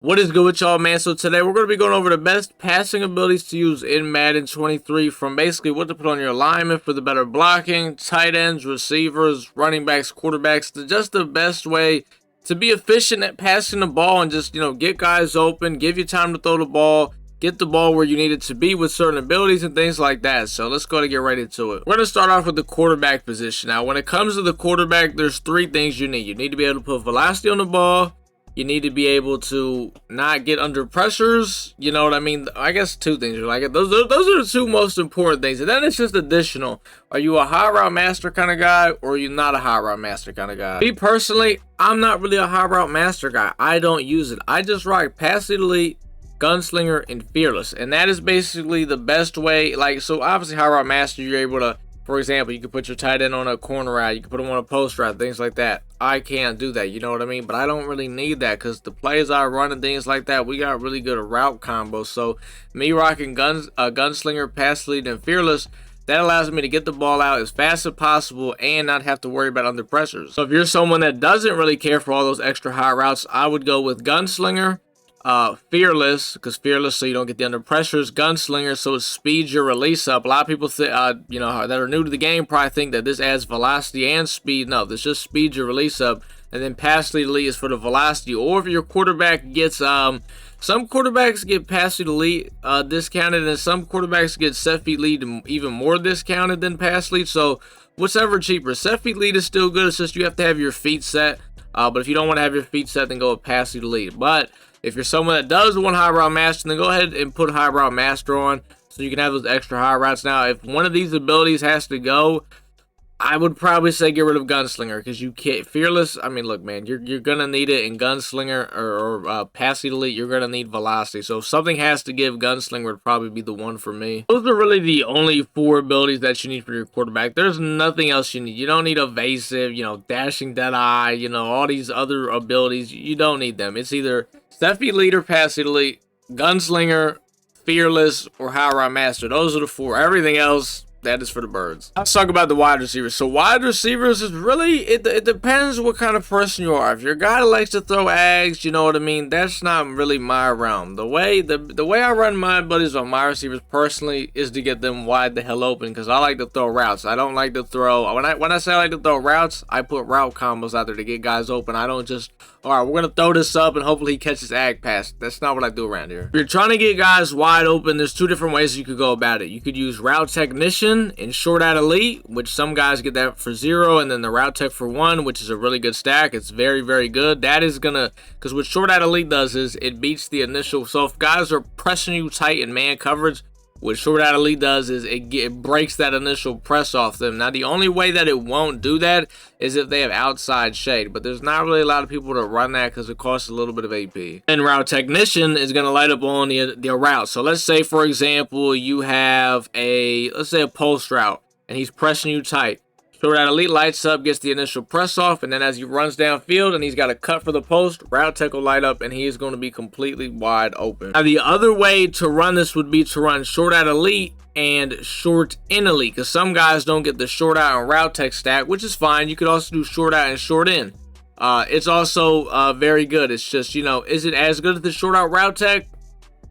What is good with y'all, man? So today we're going to be going over the best passing abilities to use in Madden 23, from basically what to put on your alignment for the better blocking, tight ends, receivers, running backs, quarterbacks, just the best way to be efficient at passing the ball and just, get guys open, give you time to throw the ball, get the ball where you need it to be with certain abilities and things like that. So let's go to get right into it. We're going to start off with the quarterback position. Now, when it comes to the quarterback, there's three things you need. You need to be able to put velocity on the ball. You need to be able to not get under pressures. You know what I mean? I guess two things. Those are the two most important things. And then it's just additional. Are you a high route master kind of guy, or are you not a high route master kind of guy? Me personally, I'm not really a high route master guy. I don't use it. I just rock Pass Elite, Gunslinger, and Fearless. And that is basically the best way. So obviously high route master, you're able to, for example, you can put your tight end on a corner route, you can put him on a post route, things like that. I can't do that, you know what I mean? But I don't really need that, because the plays I run and things like that, we got really good route combos. So me rocking Gunslinger, Pass Lead, and Fearless, that allows me to get the ball out as fast as possible and not have to worry about under pressures. So if you're someone that doesn't really care for all those extra high routes, I would go with Gunslinger, Fearless, because Fearless, so you don't get the under pressures. Gunslinger, so it speeds your release up. A lot of people that are new to the game probably think that this adds velocity and speed. No, this just speeds your release up. And then Pass Lead Elite is for the velocity. Or if your quarterback gets some quarterbacks get Pass Lead Elite discounted, and some quarterbacks get Set Feet Lead even more discounted than Pass Lead. So whichever cheaper. Set Feet Lead is still good. It's just you have to have your feet set. But if you don't want to have your feet set, then go with Pass Lead Elite. But if you're someone that does want high route master, then go ahead and put high route master on, so you can have those extra high routes. Now, if one of these abilities has to go, I would probably say get rid of Gunslinger, because you can't. Fearless, I mean, look, man, you're gonna need it in Gunslinger or Pass Elite. You're gonna need velocity. So if something has to give, Gunslinger would probably be the one for me. Those are really the only four abilities that you need for your quarterback. There's nothing else you need. You don't need evasive, dashing dead eye, all these other abilities. You don't need them. It's either Set Feet Leader, Pass Elite, Gunslinger, Fearless, or High Route Master. Those are the four. Everything else, that is for the birds. Let's talk about the wide receivers. So wide receivers is really, it depends what kind of person you are. If you're a guy that likes to throw ags, you know what I mean, that's not really my realm. The way I run my buddies on my receivers personally is to get them wide the hell open, because I like to throw routes. I don't like to throw, when I say I like to throw routes, I put route combos out there to get guys open. I don't just, all right, we're going to throw this up and hopefully he catches ag pass. That's not what I do around here. If you're trying to get guys wide open, there's two different ways you could go about it. You could use Route Technician and Short Out Elite, which some guys get that for 0, and then the Route Tech for 1, which is a really good stack. It's very, very good. That is gonna, because what Short Out Elite does is it beats the initial. So if guys are pressing you tight in man coverage, what Short Out Elite does is it breaks that initial press off them. Now, the only way that it won't do that is if they have outside shade, but there's not really a lot of people that run that because it costs a little bit of AP. And Route Technician is going to light up on the route. So let's say, for example, you have a post route, and he's pressing you tight. Short Out Elite lights up, gets the initial press off, and then as he runs downfield and he's got a cut for the post, Route Tech will light up, and he is going to be completely wide open. Now, the other way to run this would be to run Short Out Elite and Short In Elite, because some guys don't get the Short Out and Route Tech stack, which is fine. You could also do Short Out and Short In. It's also very good. It's just, is it as good as the Short Out Route Tech?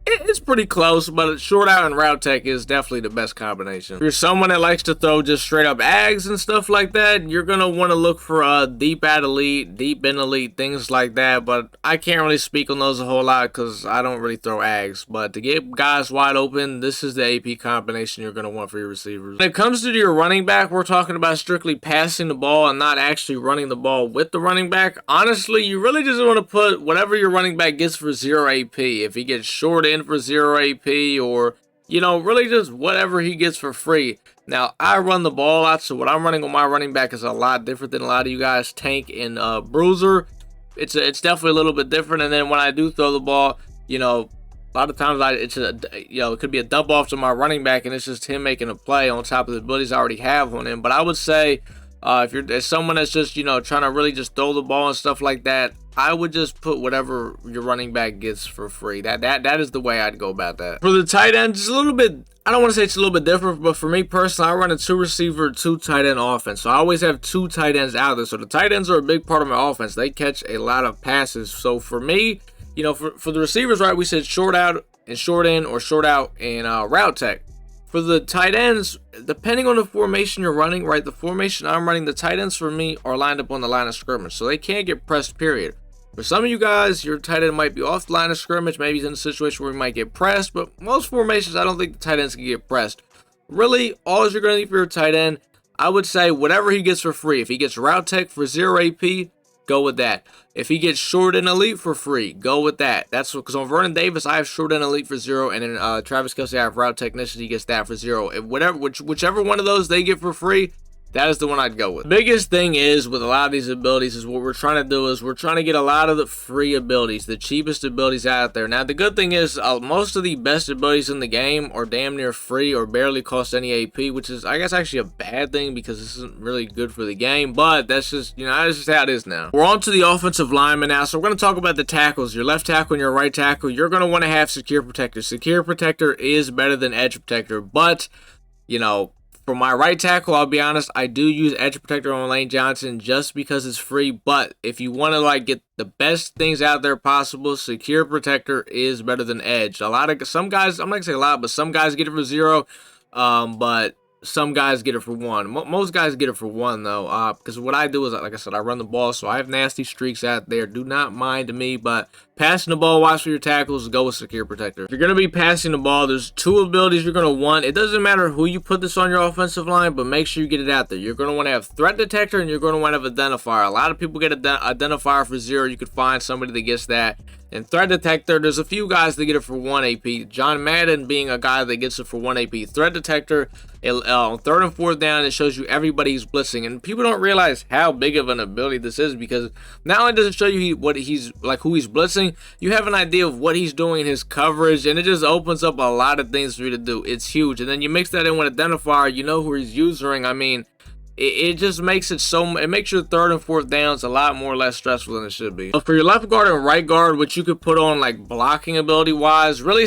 It's pretty close, but Short Out and Route Tech is definitely the best combination. If you're someone that likes to throw just straight up ags and stuff like that, you're going to want to look for Deep Out Elite, Deep In Elite, things like that. But I can't really speak on those a whole lot because I don't really throw ags. But to get guys wide open, this is the AP combination you're going to want for your receivers. When it comes to your running back, we're talking about strictly passing the ball and not actually running the ball with the running back. Honestly, you really just want to put whatever your running back gets for 0 AP. If he gets short in for 0 AP, or really just whatever he gets for free. Now, I run the ball out, so what I'm running on my running back is a lot different than a lot of you guys. Tank and Bruiser, it's definitely a little bit different. And then when I do throw the ball, a lot of times it could be a dump off to my running back, and it's just him making a play on top of the abilities I already have on him. But I would say if you're someone that's just trying to really just throw the ball and stuff like that, I would just put whatever your running back gets for free. That is the way I'd go about that. For the tight end, it's a little bit, I don't want to say it's a little bit different, but for me personally, I run a 2-receiver, 2-tight end offense. So I always have 2 tight ends out there. So the tight ends are a big part of my offense. They catch a lot of passes. So for me, you know, for the receivers, right, we said short out and short in, or short out and route tech. For the tight ends, depending on the formation you're running, right, the formation I'm running, the tight ends for me are lined up on the line of scrimmage, so they can't get pressed, period. For some of you guys, your tight end might be off the line of scrimmage. Maybe he's in a situation where he might get pressed, but most formations, I don't think the tight ends can get pressed. Really, all you're going to need for your tight end, I would say whatever he gets for free. If he gets route tech for 0 AP, go with that. If he gets short and elite for free, go with that. That's because on Vernon Davis, I have short and elite for 0, and then Travis Kelce, I have route technician. He gets that for 0. If whichever one of those they get for free, that is the one I'd go with. The biggest thing is with a lot of these abilities is what we're trying to do is we're trying to get a lot of the free abilities, the cheapest abilities out there. Now, the good thing is most of the best abilities in the game are damn near free or barely cost any AP, which is, I guess, actually a bad thing because this isn't really good for the game, but that's just, you know, that's just how it is now. We're on to the offensive lineman now, so we're going to talk about the tackles. Your left tackle and your right tackle, you're going to want to have secure protector. Secure protector is better than edge protector, but, you know, for my right tackle, I'll be honest, I do use edge protector on Lane Johnson just because it's free. But if you want to like get the best things out there possible, secure protector is better than edge. Some guys, I'm not gonna say a lot, but some guys get it for 0, but some guys get it for 1. Most guys get it for 1 though, because what I do is, like I said, I run the ball, so I have nasty streaks out there. Do not mind me, but passing the ball, watch for your tackles, go with secure protector. If you're going to be passing the ball, there's 2 abilities you're going to want. It doesn't matter who you put this on your offensive line, but make sure you get it out there. You're going to want to have threat detector, and you're going to want to have identifier. A lot of people get identifier for 0. You could find somebody that gets that. And threat detector, there's a few guys that get it for 1 AP. John Madden being a guy that gets it for 1 AP. Threat detector, on 3rd and 4th down, it shows you everybody's blitzing. And people don't realize how big of an ability this is, because not only does it show you who he's blitzing, you have an idea of what he's doing in his coverage, and it just opens up a lot of things for you to do. It's huge. And then you mix that in with identifier, you know who he's using. I mean, it just makes it so, it makes your 3rd and 4th downs a lot more less stressful than it should be. For your left guard and right guard, what you could put on like blocking ability wise, really,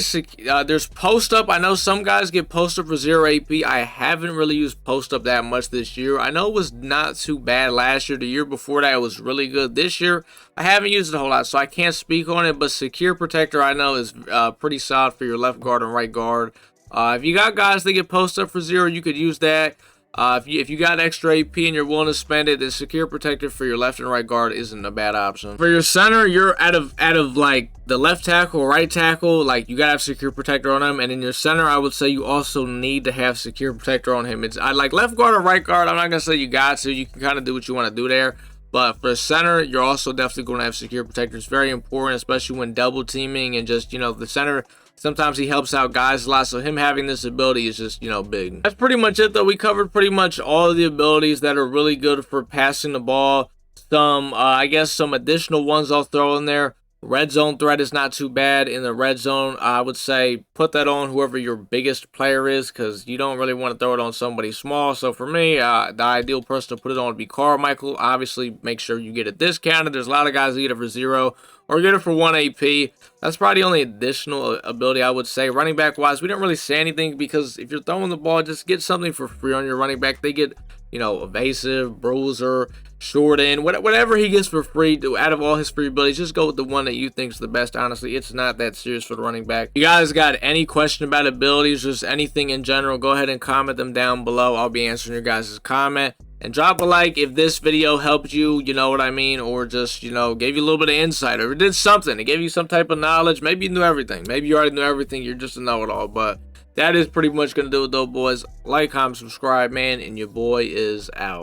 there's post up. I know some guys get post up for 0 AP. I haven't really used post up that much this year. I know it was not too bad last year. The year before that, it was really good. This year, I haven't used it a whole lot, so I can't speak on it, but secure protector I know is pretty solid for your left guard and right guard. If you got guys that get post up for 0, you could use that. If you got extra AP and you're willing to spend it, then secure protector for your left and right guard isn't a bad option. For your center, you're out of like the left tackle, right tackle, like you gotta have secure protector on him. And in your center, I would say you also need to have secure protector on him. I like left guard or right guard. I'm not gonna say you got to. You can kind of do what you want to do there. But for center, you're also definitely going to have secure protector. It's very important, especially when double teaming and just, you know, the center. Sometimes he helps out guys a lot, so him having this ability is just, you know, big. That's pretty much it, though. We covered pretty much all of the abilities that are really good for passing the ball. I guess some additional ones I'll throw in there. Red zone threat is not too bad. In the red zone, I would say put that on whoever your biggest player is, because you don't really want to throw it on somebody small. So for me, the ideal person to put it on would be Carmichael. Obviously, make sure you get it discounted. There's a lot of guys that get it for 0 or get it for 1 AP. That's probably the only additional ability I would say. Running back wise, we didn't really say anything, because if you're throwing the ball, just get something for free on your running back. They get, you know, evasive, bruiser, short end, whatever he gets for free. Out of all his free abilities, just go with the one that you think is the best. Honestly, it's not that serious for the running back. You guys got any question about abilities, just anything in general, go ahead and comment them down below. I'll be answering your guys' comment. And drop a like if this video helped you, you know what I mean, or just, you know, gave you a little bit of insight, or it did something. It gave you some type of knowledge. Maybe you knew everything. Maybe you already knew everything. You're just a know-it-all. But that is pretty much going to do it, though, boys. Like, comment, subscribe, man, and your boy is out.